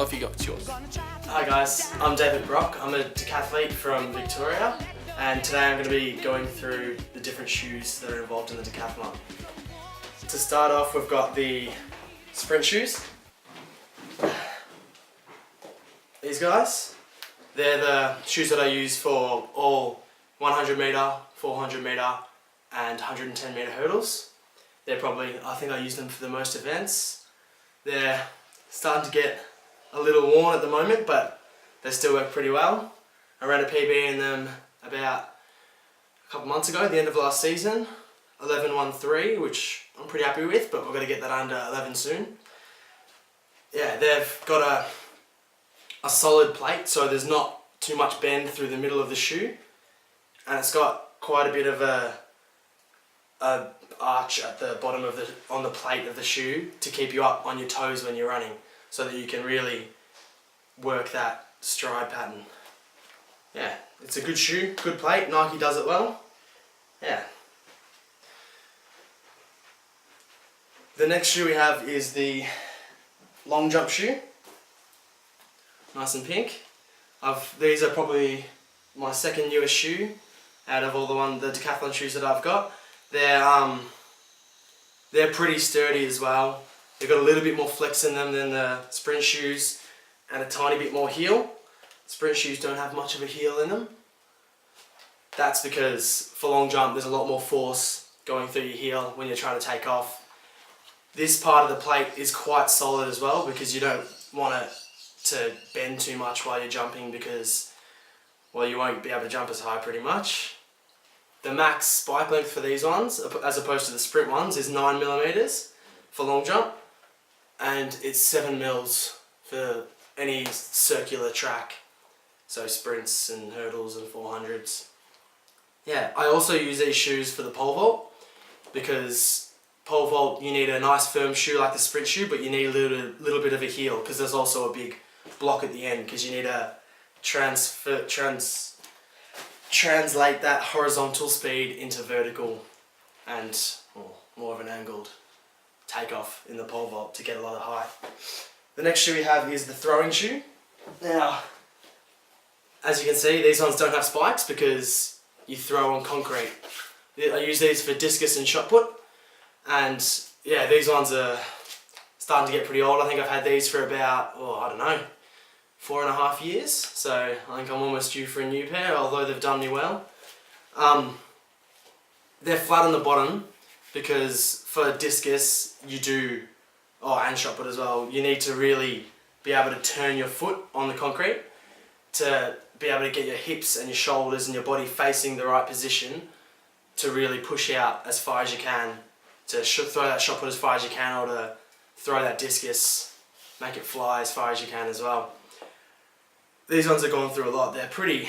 Off you go, it's yours. Hi guys, I'm David Brock. I'm a decathlete from Victoria, and today I'm going to be going through the different shoes that are involved in the decathlon. To start off, we've got the sprint shoes. These guys, they're the shoes that I use for all 100 metre, 400 metre and 110 metre hurdles. They're probably, I think I use them for the most events. They're starting to get a little worn at the moment, but they still work pretty well. I ran a PB in them about a couple months ago, at the end of last season, 11.13, which I'm pretty happy with, but we're going to get that under 11 soon. Yeah, they've got a solid plate, so there's not too much bend through the middle of the shoe, and it's got quite a bit of a arch at the bottom of on the plate of the shoe to keep you up on your toes when you're running, so that you can really work that stride pattern. Yeah, it's a good shoe, good plate. Nike does it well. Yeah. The next shoe we have is the long jump shoe. Nice and pink. These are probably my second newest shoe out of all the Decathlon shoes that I've got. They're pretty sturdy as well. They've got a little bit more flex in them than the sprint shoes and a tiny bit more heel. Sprint shoes don't have much of a heel in them. That's because for long jump there's a lot more force going through your heel when you're trying to take off. This part of the plate is quite solid as well, because you don't want it to bend too much while you're jumping, because, well, you won't be able to jump as high pretty much. The max spike length for these ones, as opposed to the sprint ones, is 9mm for long jump, and it's 7mm for any circular track, so sprints and hurdles and 400s. Yeah, I also use these shoes for the pole vault, because pole vault you need a nice firm shoe like the sprint shoe, but you need a little bit of a heel, because there's also a big block at the end, because you need to translate that horizontal speed into vertical and more of an angled takeoff in the pole vault to get a lot of height. The next shoe we have is the throwing shoe. Now, as you can see, these ones don't have spikes because you throw on concrete. I use these for discus and shot put, and yeah, these ones are starting to get pretty old. I think I've had these for about, I don't know, 4.5 years, so I think I'm almost due for a new pair, although they've done me well. They're flat on the bottom because for discus and shot put as well, you need to really be able to turn your foot on the concrete to be able to get your hips and your shoulders and your body facing the right position to really push out as far as you can, to throw that shot put as far as you can, or to throw that discus, make it fly as far as you can as well. These ones are going through a lot. They're pretty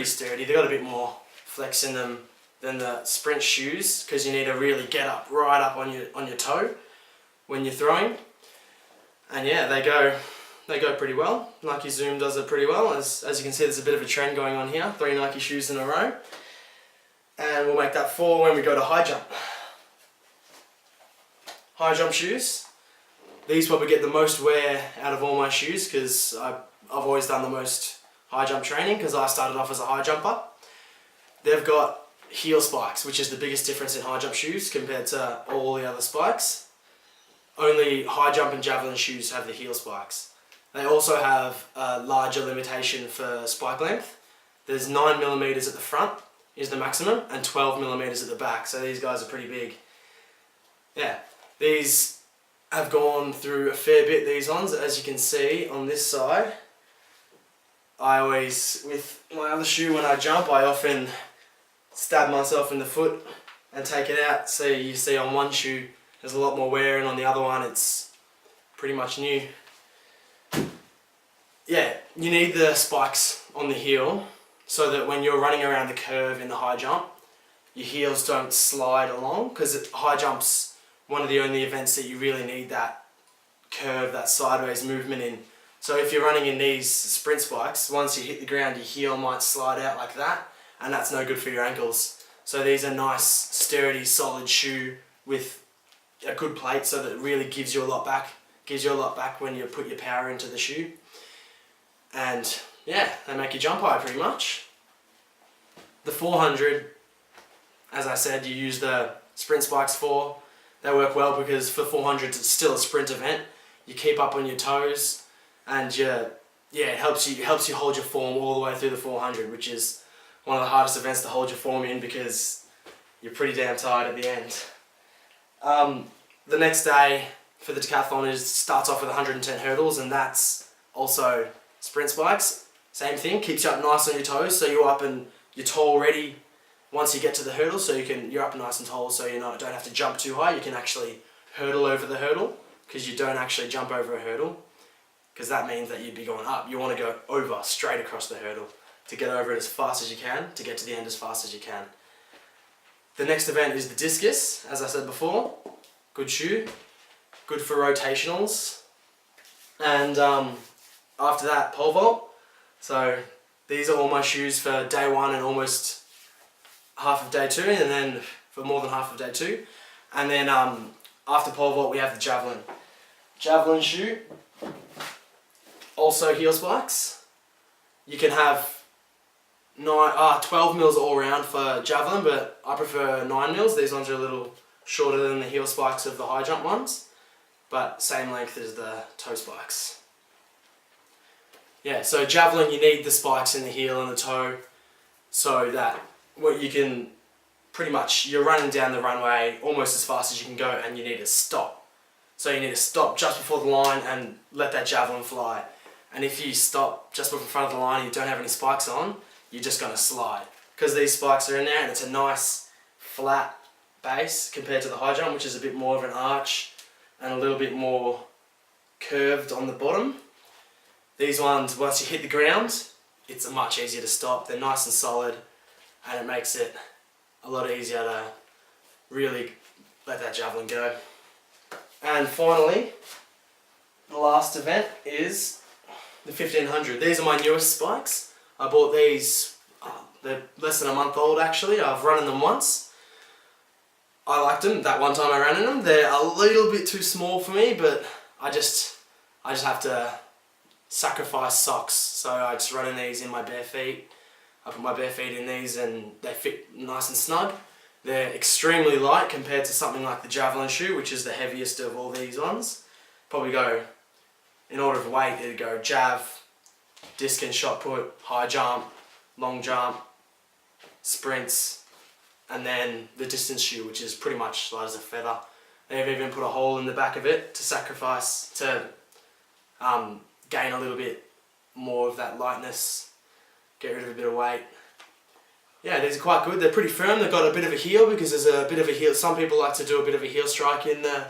sturdy. They've got a bit more flex in them than the sprint shoes, because you need to really get up right up on your toe when you're throwing. And yeah, they go pretty well. Nike Zoom does it pretty well. As you can see, there's a bit of a trend going on here. 3 Nike shoes in a row. And we'll make that 4 when we go to high jump. High jump shoes. These probably get the most wear out of all my shoes, because I've always done the most high jump training, because I started off as a high jumper. They've got heel spikes, which is the biggest difference in high jump shoes compared to all the other spikes. Only high jump and javelin shoes have the heel spikes. They also have a larger limitation for spike length. There's 9mm at the front is the maximum, and 12mm at the back, so these guys are pretty big. Yeah, these have gone through a fair bit, these ones, as you can see on this side. I always, with my other shoe when I jump, I often stab myself in the foot and take it out. So you see on one shoe there's a lot more wear, and on the other one it's pretty much new. Yeah, you need the spikes on the heel so that when you're running around the curve in the high jump, your heels don't slide along, because high jump's one of the only events that you really need that curve, that sideways movement in. So if you're running in these sprint spikes, once you hit the ground, your heel might slide out like that, and that's no good for your ankles. So these are nice, sturdy, solid shoe with a good plate, so that it really gives you a lot back Gives you a lot back when you put your power into the shoe. And yeah, they make you jump high pretty much. The 400, as I said, you use the sprint spikes for. They work well because for 400 it's still a sprint event. You keep up on your toes, and it helps you hold your form all the way through the 400, which is one of the hardest events to hold your form in because you're pretty damn tired at the end. The next day for the decathlon starts off with 110 hurdles, and that's also sprint spikes. Same thing, keeps you up nice on your toes, so you're up and you're tall ready once you get to the hurdle, so you're up nice and tall, so you don't have to jump too high. You can actually hurdle over the hurdle, because you don't actually jump over a hurdle, because that means that you'd be going up. You want to go over, straight across the hurdle, to get over it as fast as you can, to get to the end as fast as you can. The next event is the discus, as I said before. Good shoe, good for rotationals. And after that, pole vault. So these are all my shoes for day one and almost half of day two, and then for more than half of day two. And then after pole vault we have the javelin. Javelin shoe, also heel spikes. You can have 12 mils all round for javelin, but I prefer 9 mils. These ones are a little shorter than the heel spikes of the high jump ones, but same length as the toe spikes. Yeah, so javelin, you need the spikes in the heel and the toe, so that you can pretty much, you're running down the runway almost as fast as you can go, and you need to stop. So you need to stop just before the line and let that javelin fly. And if you stop just in front of the line and you don't have any spikes on, you're just going to slide. Because these spikes are in there, and it's a nice flat base compared to the high jump, which is a bit more of an arch and a little bit more curved on the bottom. These ones, once you hit the ground, it's much easier to stop. They're nice and solid, and it makes it a lot easier to really let that javelin go. And finally, the last event is the 1500. These are my newest spikes. I bought these, they're less than a month old actually. I've run in them once. I liked them that one time I ran in them. They're a little bit too small for me, but I just have to sacrifice socks. So I just run in these in my bare feet. I put my bare feet in these and they fit nice and snug. They're extremely light compared to something like the javelin shoe, which is the heaviest of all these ones. Probably go, in order of weight, it'd go jav, disc and shot put, high jump, long jump, sprints, and then the distance shoe, which is pretty much light as a feather. They've even put a hole in the back of it to sacrifice, to gain a little bit more of that lightness, get rid of a bit of weight. Yeah, these are quite good. They're pretty firm. They've got a bit of a heel because there's a bit of a heel. Some people like to do a bit of a heel strike in the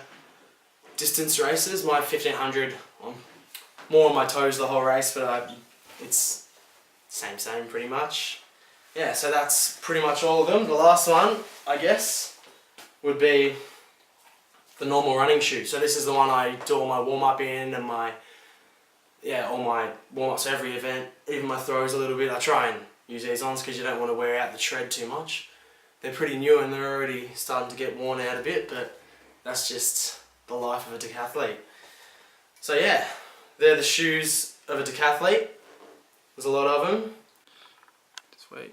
distance races. My 1500, I'm more on my toes the whole race, but it's same pretty much. Yeah, so that's pretty much all of them. The last one, I guess, would be the normal running shoe. So this is the one I do all my warm-up in, and all my warm-ups every event, even my throws a little bit. I try and use these on because you don't want to wear out the tread too much. They're pretty new and they're already starting to get worn out a bit, but that's just the life of a decathlete. So yeah, they're the shoes of a decathlete. There's a lot of them. Just wait.